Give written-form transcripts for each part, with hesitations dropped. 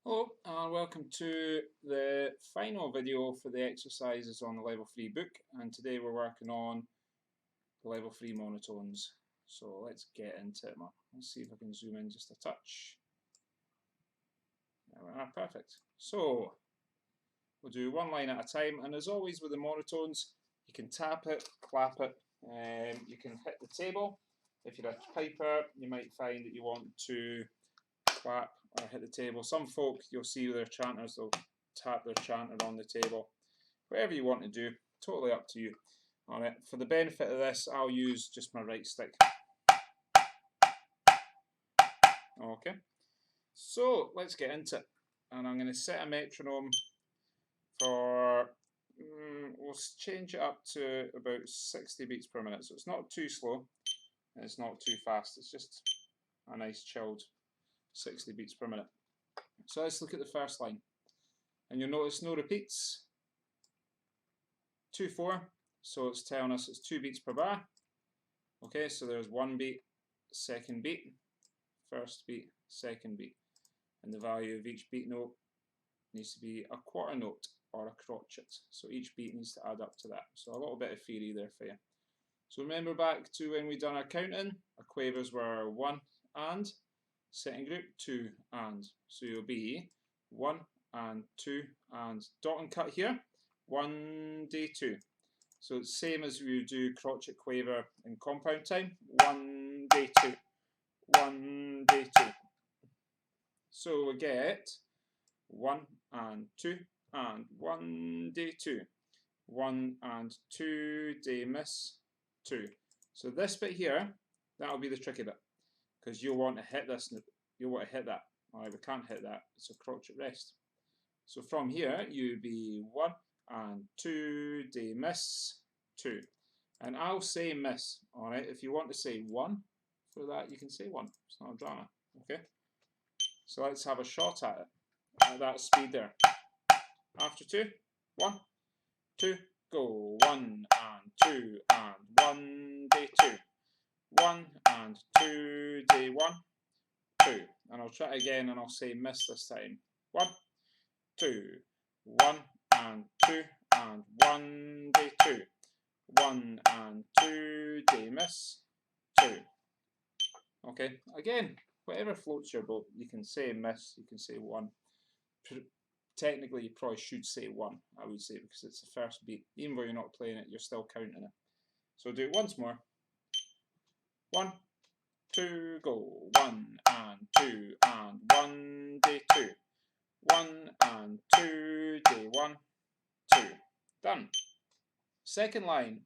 Hello and welcome to the final video for the exercises on the level 3 book, and today we're working on the level 3 monotones. So let's get into it. Let's see if I can zoom in just a touch. There we are, perfect. So we'll do one line at a time, and as always with the monotones, you can tap it, clap it, you can hit the table. If you're a piper, you might find that you want to clap or hit the table. Some folk, you'll see with their chanters, they'll tap their chanter on the table. Whatever you want to do, totally up to you. Alright, for the benefit of this, I'll use just my right stick. Okay, so let's get into it. And I'm going to set a metronome for, we'll change it up to about 60 beats per minute. So it's not too slow, and it's not too fast. It's just a nice chilled 60 beats per minute. So let's look at the first line, and you'll notice no repeats. 2-4, so it's telling us it's 2 beats per bar. Okay, so there's one beat, second beat, first beat, second beat, and the value of each beat note needs to be a quarter note or a crotchet. So each beat needs to add up to that. So a little bit of theory there for you. So remember back to when we done our counting, our quavers were 1 and setting group 2 and. So you'll be 1 and 2 and dot and cut here, 1 day 2. So it's the same as we do crotchet quaver in compound time, 1 day 2, 1 day 2. So we get 1 and 2 and 1 day 2, 1 and 2 day miss 2. So this bit here, that'll be the tricky bit, because you'll want to hit this, you'll want to hit that. Alright, we can't hit that, it's a crotchet rest. So from here, you'd be 1 and 2 day miss 2. And I'll say miss, alright, if you want to say 1 for that, you can say 1, it's not a drama, okay? So let's have a shot at it, at that speed there. After 2, 1, 2, go, 1 and 2 and 1 day 2. 1 and 2 day 1, 2. And I'll try it again and I'll say miss this time. 1, 2, 1 and 2 and 1 day 2. 1 and 2 day miss 2. Okay, again, whatever floats your boat, you can say miss, you can say 1. Technically, you probably should say 1, I would say, because it's the first beat. Even though you're not playing it, you're still counting it. So do it once more. 1, 2, go. 1 and 2 and 1 day 2. 1 and 2 day 1, 2. Done. Second line.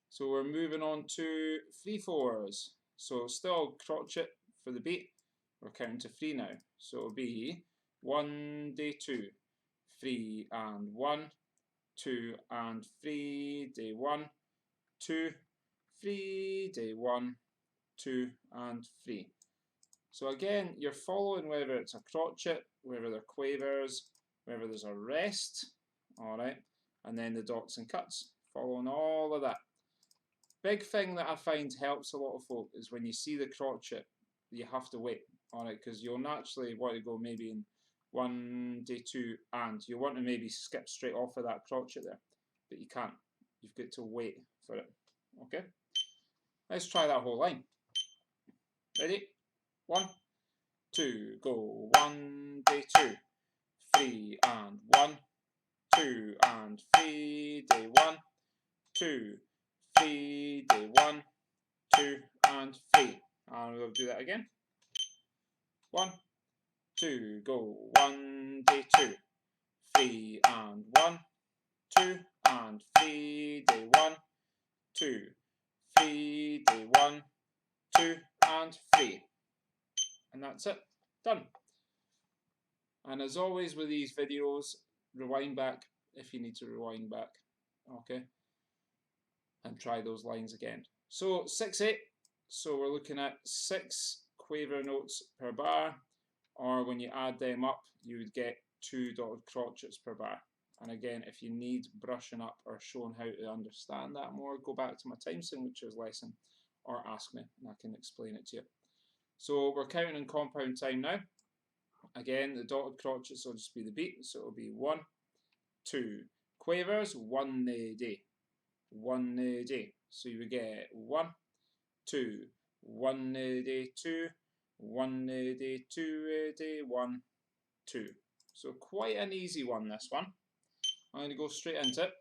So we're moving on to 3/4s. So still crotchet for the beat. We're counting to 3 now. So it'll be 1 day 2, 3 and 1, 2 and 3 day 1, 2, 3 day 1, 2 and 3. So again, you're following whether it's a crotchet, whether they're quavers, whether there's a rest, alright, and then the dots and cuts, following all of that. Big thing that I find helps a lot of folk is when you see the crotchet, you have to wait, alright, because you'll naturally want to go maybe in 1 day 2 and you want to maybe skip straight off of that crotchet there, but you can't. You've got to wait for it, okay? Let's try that whole line. Ready? 1, 2, go. 1 day 2, 3 and 1, 2 and 3 day 1, 2, 3 day 1, 2 and 3. And we'll do that again. 1, 2, go. 1 day 2, 3 and 1, 2 and 3 day 1, 2, 3 day 1, 2 and 3. And that's it. Done. And as always with these videos, rewind back if you need to rewind back. Okay. And try those lines again. So 6/8. So we're looking at 6 quaver notes per bar, or when you add them up, you would get 2 dotted crotchets per bar. And again, if you need brushing up or showing how to understand that more, go back to my time signatures lesson or ask me and I can explain it to you. So we're counting in compound time now. again, the dotted crotchets will just be the beat, so it'll be 1, 2. Quavers, 1 day, 1 day. So you would get 1, 2, 1 day, 2, 1 day, 2 day, 1, 2. So quite an easy one, this one. I'm going to go straight into it.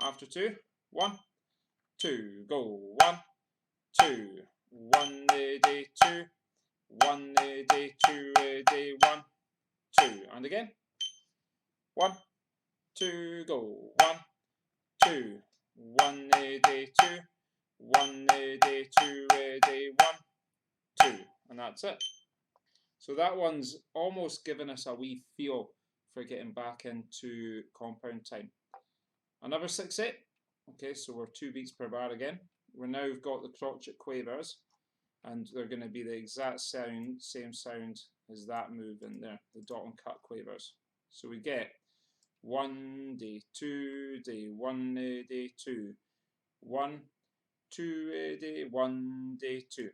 After 2, 1, 2, go 1, 2, 1 day, 2, 1 day, 2 day, 1, 2, and again 1, 2, go 1, 2, 1 day, 2, 1 day, 2 day, 1, 2, and that's it. So that one's almost given us a wee feel for getting back into compound time. Another 6/8. Okay, so we're 2 beats per bar again. We're now got the crotchet quavers, and they're going to be the exact same sound as that move in there, the dot and cut quavers. So we get 1 day, 2 day, 1 day, 2, 1, 2 day, 1 day, 2.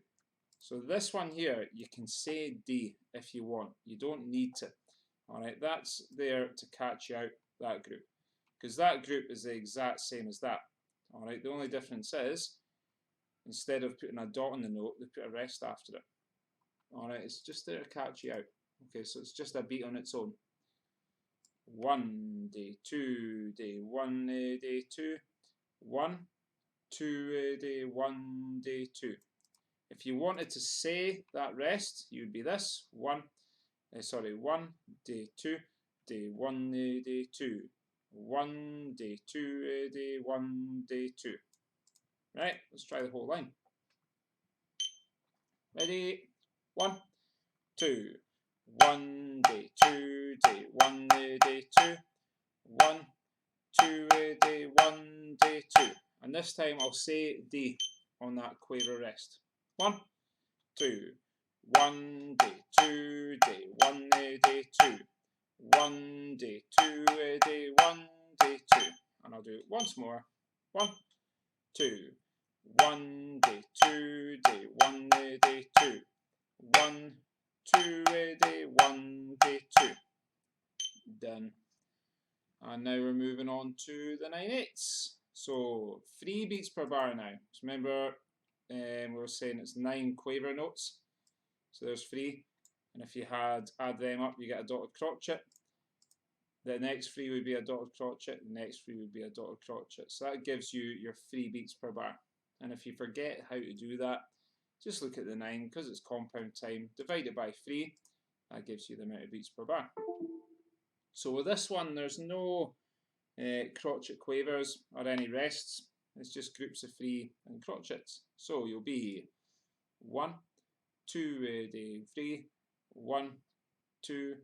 So this one here, you can say D if you want. You don't need to. Alright, that's there to catch you out, that group. Because that group is the exact same as that. Alright, the only difference is, instead of putting a dot on the note, they put a rest after it. Alright, it's just there to catch you out. Okay, so it's just a beat on its own. 1 day, 2 day, 1 day, 2, 1, 2 day, 1 day, 2. If you wanted to say that rest, you would be this 1 day, 2 day, 1 day, 2, 1 day, 2 day, 1 day, 2. Right, let's try the whole line. Ready? 1, 2, 1 day, 2 day, 1 day, 2, 1, 2 day, 1 day, 2. And this time I'll say D on that quaver rest. 1, 2, 1 day, 2 day, 1 day, 2, 1 day, 2 day, 1 day, 2. And I'll do it once more. 1, 2, 1 day, 2 day, 1 day, 2, 1, 2 day, 1 day, 2. Done. And now we're moving on to the 9/8. So 3 beats per bar now. So remember, we were saying it's 9 quaver notes. So there's 3. And if you add them up, you get a dotted crotchet. The next 3 would be a dotted crotchet. The next 3 would be a dotted crotchet. So that gives you your 3 beats per bar. And if you forget how to do that, just look at the 9, because it's compound time. Divide it by 3. That gives you the amount of beats per bar. So with this one, there's no crotchet quavers or any rests. It's just groups of 3 and crotchets. So you'll be 1, 2 day, 3, 1, 2,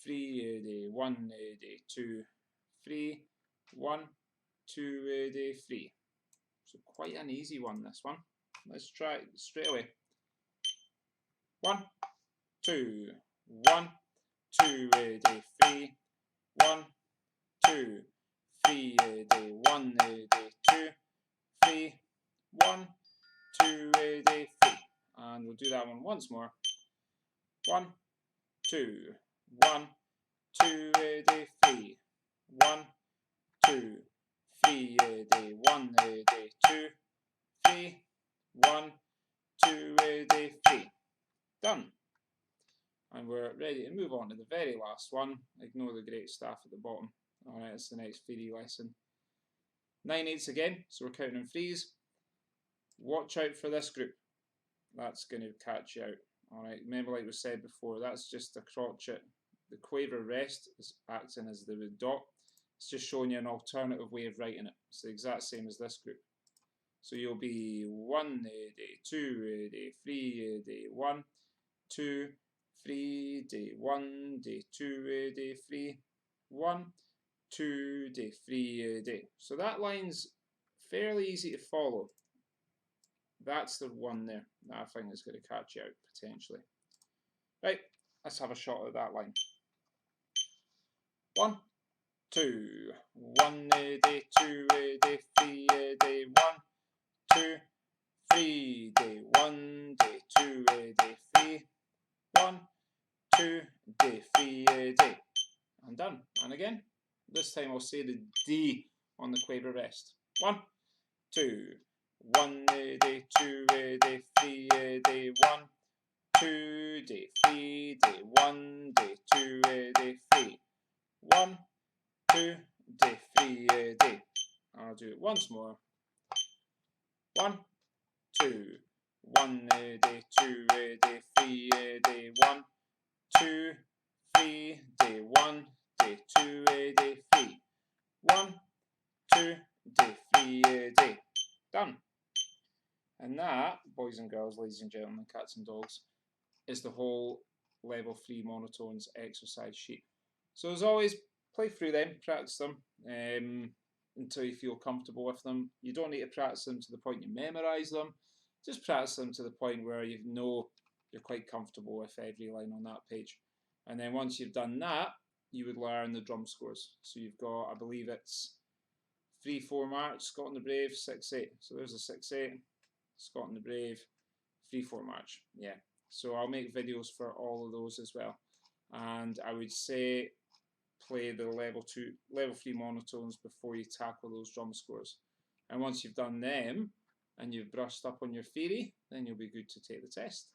3 day, 1 day, 2, 3, 1, 2 day, 3. So quite an easy one, this one. Let's try it straight away. 1, 2, 1, 2 day, 3, 1, 2, 3 day, 1 day, 2, 3, 1, 2 day, 3. And we'll do that one once more. 1, 2, 1, 2 day, 3, 1, 2, 3 day, 1 day, 2, 3, 1, 2 day, 3. Done. And we're ready to move on to the very last one. Ignore the great stuff at the bottom. Alright, it's the next theory lesson. 9/8 again, so we're counting in 3s. Watch out for this group. That's going to catch you out. Alright, remember, like we said before, that's just a crotchet. The quaver rest is acting as the dot. It's just showing you an alternative way of writing it. It's the exact same as this group. So you'll be 1 day, 2 day, 3 day, 1, 2, 3 day, 1 day, 2 day, 3, 1, 2 day, 3 day. So that line's fairly easy to follow. That's the one there that I think is going to catch you out potentially. Right, let's have a shot at that line. 1, 2, 1 day, 2 day, 3 day, 1, 2, 3 day, 1 day, 2 day, 3, 1, 2 D, free, D. I'm done. And again, this time I'll say the D on the quaver rest. 1, 2, 1, D, 2, D, 3, D, 1, 2, D, 3, D, 1, D, 2, D, 3, 1, 2, D, 3, D. I'll do it once more. 1, 2, 1, D, 2, D, 3, D, 1, 2, 3, D, 1, D, 2, D, 3, 1, 2, D, 3, D. Done. And that, boys and girls, ladies and gentlemen, cats and dogs, is the whole level 3 monotones exercise sheet. So as always, play through them, practice them until you feel comfortable with them. You don't need to practice them to the point you memorise them. Just practice them to the point where you know you're quite comfortable with every line on that page. And then once you've done that, you would learn the drum scores. So you've got, I believe it's 3-4 march, Scott and the Brave, 6-8. So there's a 6-8, Scott and the Brave, 3-4 march. Yeah. So I'll make videos for all of those as well. And I would say play the level 3 monotones before you tackle those drum scores. And once you've done them and you've brushed up on your theory, then you'll be good to take the test.